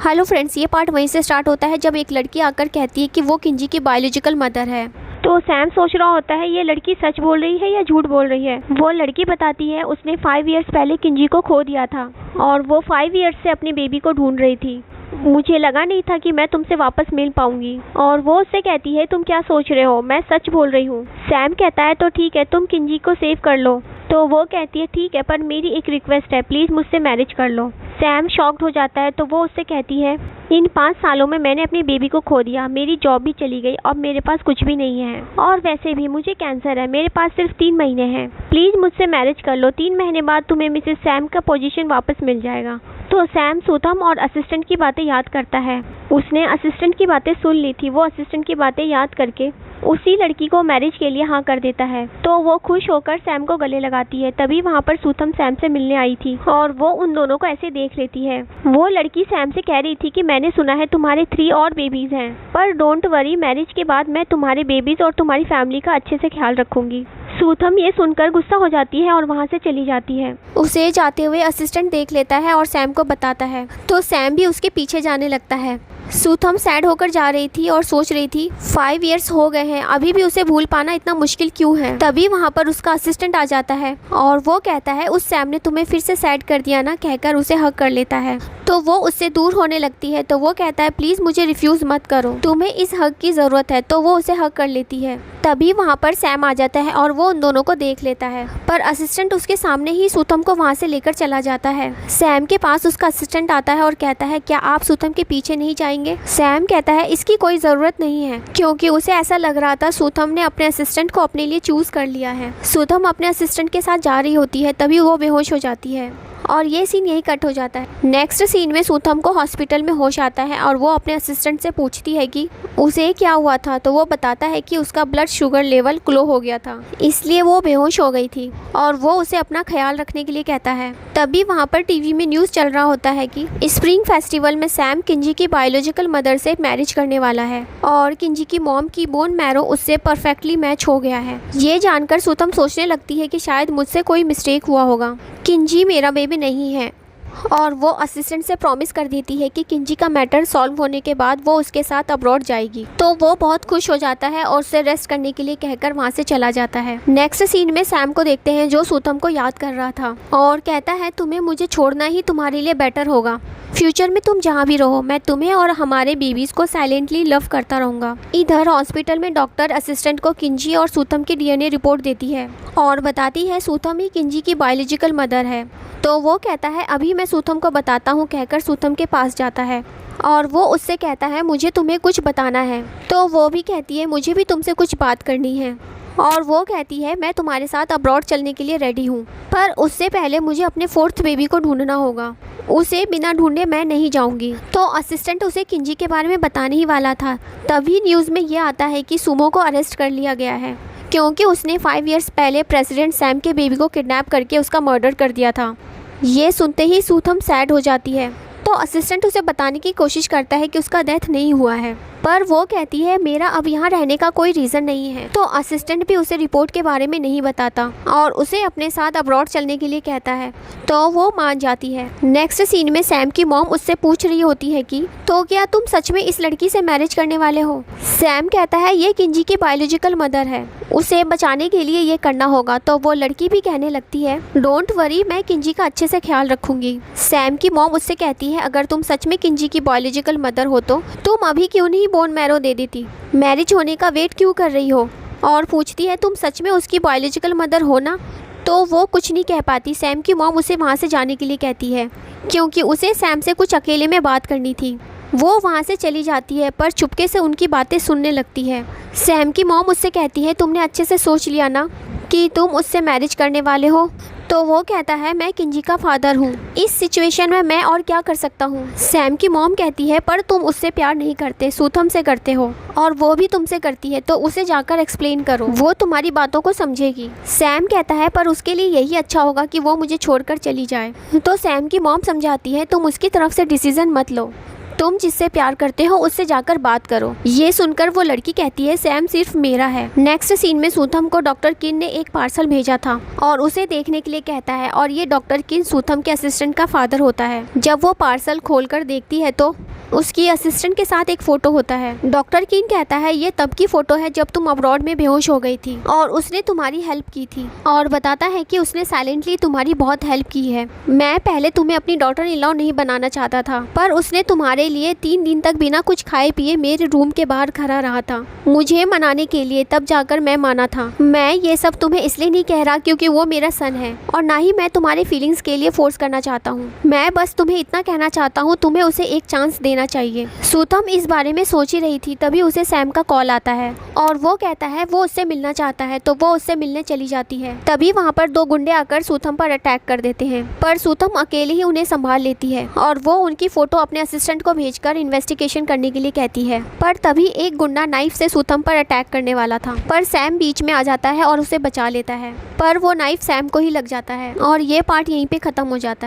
Hello friends, ये part वहीं से स्टार्ट होता है जब एक लड़की आकर कहती है कि वो किंजी की बायोलॉजिकल मदर है। तो सैम सोच रहा होता है ये लड़की सच बोल रही है या झूठ बोल रही है। वो लड़की बताती है उसने 5 इयर्स पहले किंजी को खो दिया था और वो 5 इयर्स से अपनी बेबी को ढूंढ रही थी। मुझे लगा नहीं था कि मैं तुमसे वापस मिल पाऊंगी। और वो उससे कहती है तुम क्या सोच रहे हो, मैं सच बोल रही हूँ। सैम कहता है तो ठीक है, तुम किंजी को सेव कर लो। तो वो कहती है ठीक है, पर मेरी एक रिक्वेस्ट है, प्लीज़ मुझसे मैरिज कर लो। सैम शॉक्ड हो जाता है तो वो उससे कहती है इन 5 सालों में मैंने अपनी बेबी को खो दिया, मेरी जॉब भी चली गई और मेरे पास कुछ भी नहीं है, और वैसे भी मुझे कैंसर है, मेरे पास सिर्फ 3 महीने हैं। प्लीज़ मुझसे मैरिज कर लो, 3 महीने बाद तुम्हें मिसेस सैम का पोजीशन वापस मिल जाएगा। तो सैम सुथम और असिस्टेंट की बातें याद करता है। उसने असिस्टेंट की बातें सुन ली थी। वो असिस्टेंट की बातें याद करके उसी लड़की को मैरिज के लिए हाँ कर देता है। तो वो खुश होकर सैम को गले लगाती है। तभी वहाँ पर सुथम सैम से मिलने आई थी और वो उन दोनों को ऐसे देख लेती है। वो लड़की सैम से कह रही थी कि मैंने सुना है तुम्हारे 3 और बेबीज हैं, पर डोंट वरी, मैरिज के बाद मैं तुम्हारे बेबीज और तुम्हारी फैमिली का अच्छे से ख्याल रखूंगी। सुथम ये सुनकर गुस्सा हो जाती है और वहाँ से चली जाती है। उसे जाते हुए असिस्टेंट देख लेता है और सैम को बताता है, तो सैम भी उसके पीछे जाने लगता है। सुथम सैड होकर जा रही थी और सोच रही थी 5 इयर्स हो गए हैं, अभी भी उसे भूल पाना इतना मुश्किल क्यों है। तभी वहाँ पर उसका असिस्टेंट आ जाता है और वो कहता है उस सैम ने तुम्हें फिर से सैड कर दिया ना, कहकर उसे हग कर लेता है। तो वो उससे दूर होने लगती है। तो वो कहता है प्लीज़ मुझे रिफ्यूज़ मत करो, तुम्हें इस हग की ज़रूरत है। तो वो उसे हग कर लेती है। तभी वहाँ पर सैम आ जाता है और वो उन दोनों को देख लेता है, पर असिस्टेंट उसके सामने ही सुथम को वहाँ से लेकर चला जाता है। सैम के पास उसका असिस्टेंट आता है और कहता है क्या आप सुथम के पीछे नहीं जाएंगे। सैम कहता है इसकी कोई ज़रूरत नहीं है, क्योंकि उसे ऐसा लग रहा था सुथम ने अपने असिस्टेंट को अपने लिए चूज़ कर लिया है। सुथम अपने असिस्टेंट के साथ जा रही होती है, तभी वो बेहोश हो जाती है और ये सीन यही कट हो जाता है। नेक्स्ट सीन में सुथम को हॉस्पिटल में होश आता है और वो अपने असिस्टेंट से पूछती है कि उसे क्या हुआ था। तो वो बताता है कि उसका ब्लड शुगर लेवल लो हो गया था, इसलिए वो बेहोश हो गई थी, और वो उसे अपना ख्याल रखने के लिए कहता है। तभी वहाँ पर टीवी में न्यूज़ चल रहा होता है कि स्प्रिंग फेस्टिवल में सैम किंजी की बायोलॉजिकल मदर से मैरिज करने वाला है और किंजी की मॉम की बोन मैरो उससे परफेक्टली मैच हो गया है। ये जानकर सुथम सोचने लगती है कि शायद मुझसे कोई मिस्टेक हुआ होगा, किंजी मेरा बेबी नहीं है। और वो असिस्टेंट से प्रॉमिस कर देती है कि किंजी का मैटर सॉल्व होने के बाद वो उसके साथ अब्रॉड जाएगी। तो वो बहुत खुश हो जाता है और उसे रेस्ट करने के लिए कहकर वहाँ से चला जाता है। नेक्स्ट सीन में सैम को देखते हैं जो सुथम को याद कर रहा था और कहता है तुम्हें मुझे छोड़ना ही तुम्हारे लिए बेटर होगा। फ्यूचर में तुम जहाँ भी रहो, मैं तुम्हें और हमारे बेबीज को साइलेंटली लव करता रहूँगा। इधर हॉस्पिटल में डॉक्टर असिस्टेंट को किंजी और सुथम की DNA रिपोर्ट देती है और बताती है सुथम ही किंजी की बायोलॉजिकल मदर है। तो वो कहता है अभी मैं सुथम को बताता हूँ, कहकर सुथम के पास जाता है और वो उससे कहता है मुझे तुम्हें कुछ बताना है। तो वो भी कहती है मुझे भी तुमसे कुछ बात करनी है, और वो कहती है मैं तुम्हारे साथ अब्रॉड चलने के लिए रेडी हूँ, पर उससे पहले मुझे अपने 4th बेबी को ढूंढना होगा, उसे बिना ढूंढे मैं नहीं जाऊंगी। तो असिस्टेंट उसे किंजी के बारे में बताने ही वाला था। तभी न्यूज़ में ये आता है कि सुमो को अरेस्ट कर लिया गया है, क्योंकि उसने 5 इयर्स पहले प्रेसिडेंट सैम के बेबी को किडनैप करके उसका मर्डर कर दिया था। ये सुनते ही सुथम सैड हो जाती है। तो असिस्टेंट उसे बताने की कोशिश करता है कि उसका डेथ नहीं हुआ है, पर वो कहती है मेरा अब यहाँ रहने का कोई रीज़न नहीं है। तो असिस्टेंट भी उसे रिपोर्ट के बारे में नहीं बताता और उसे अपने साथ अब्रॉड चलने के लिए कहता है। तो वो मान जाती है। नेक्स्ट सीन में सैम की मॉम उससे पूछ रही होती है कि तो क्या तुम सच में इस लड़की से मैरिज करने वाले हो। सैम कहता है ये किंजी की बायोलॉजिकल मदर है, उसे बचाने के लिए ये करना होगा। तो वो लड़की भी कहने लगती है डोंट वरी, मैं किंजी का अच्छे से ख्याल रखूंगी। सैम की मॉम उससे कहती है अगर तुम सच में किंजी की बायोलॉजिकल मदर हो तो तुम अभी क्यों नहीं बोन मैरो दे देती, मैरिज होने का वेट क्यों कर रही हो। और पूछती है तुम सच में उसकी बायोलॉजिकल मदर हो ना। तो वो कुछ नहीं कह पाती। सैम की मॉम उसे वहाँ से जाने के लिए कहती है, क्योंकि उसे सैम से कुछ अकेले में बात करनी थी। वो वहाँ से चली जाती है, पर चुपके से उनकी बातें सुनने लगती है। सैम की मॉम उससे कहती है तुमने अच्छे से सोच लिया ना कि तुम उससे मैरिज करने वाले हो। तो वो कहता है मैं किंजी का फादर हूँ, इस सिचुएशन में मैं और क्या कर सकता हूँ। सैम की मॉम कहती है पर तुम उससे प्यार नहीं करते, सुथम से करते हो, और वो भी तुमसे करती है, तो उसे जाकर एक्सप्लेन करो, वो तुम्हारी बातों को समझेगी। सैम कहता है पर उसके लिए यही अच्छा होगा कि वो मुझे छोड़कर चली जाए। तो सैम की मॉम समझाती है तुम उसकी तरफ से डिसीजन मत लो, तुम जिससे प्यार करते हो उससे जाकर बात करो। ये सुनकर वो लड़की कहती है सैम सिर्फ मेरा है। नेक्स्ट सीन में सुथम को डॉक्टर किन ने एक पार्सल भेजा था और उसे देखने के लिए कहता है, और ये डॉक्टर किन सुथम के असिस्टेंट का फादर होता है। जब वो पार्सल खोलकर देखती है तो उसकी असिस्टेंट के साथ एक फोटो होता है। डॉक्टर कीन कहता है ये तब की फोटो है जब तुम अब्रॉड में बेहोश हो गई थी और उसने तुम्हारी हेल्प की थी, और बताता है कि उसने साइलेंटली तुम्हारी बहुत हेल्प की है। मैं पहले तुम्हें अपनी डॉटर इन लॉ नहीं बनाना चाहता था, पर उसने तुम्हारे लिए 3 दिन तक बिना कुछ खाए पिए मेरे रूम के बाहर खड़ा रहा था मुझे मनाने के लिए, तब जाकर मैं माना था। मैं ये सब तुम्हें इसलिए नहीं कह रहा क्योंकि वो मेरा सन है, और ना ही मैं तुम्हारे फीलिंग्स के लिए फोर्स करना चाहता हूँ। मैं बस तुम्हें इतना कहना चाहता हूँ, तुम्हें उसे एक चांस देना चाहिए। सूथम इस बारे में सोच ही रही थी, तभी उसे सैम का कॉल आता है और वो कहता है वो उससे मिलना चाहता है, तो वो उससे मिलने चली जाती है। तभी वहाँ पर 2 गुंडे आकर सूथम पर अटैक कर देते हैं, पर सूथम अकेले ही उन्हें संभाल लेती है और वो उनकी फोटो अपने असिस्टेंट को भेजकर इन्वेस्टिगेशन करने के लिए कहती है। पर तभी एक गुंडा नाइफ से सूथम पर अटैक करने वाला था, पर सैम बीच में आ जाता है और उसे बचा लेता है, पर वो नाइफ सैम को ही लग जाता है और ये पार्ट यहीं पे खत्म हो जाता है।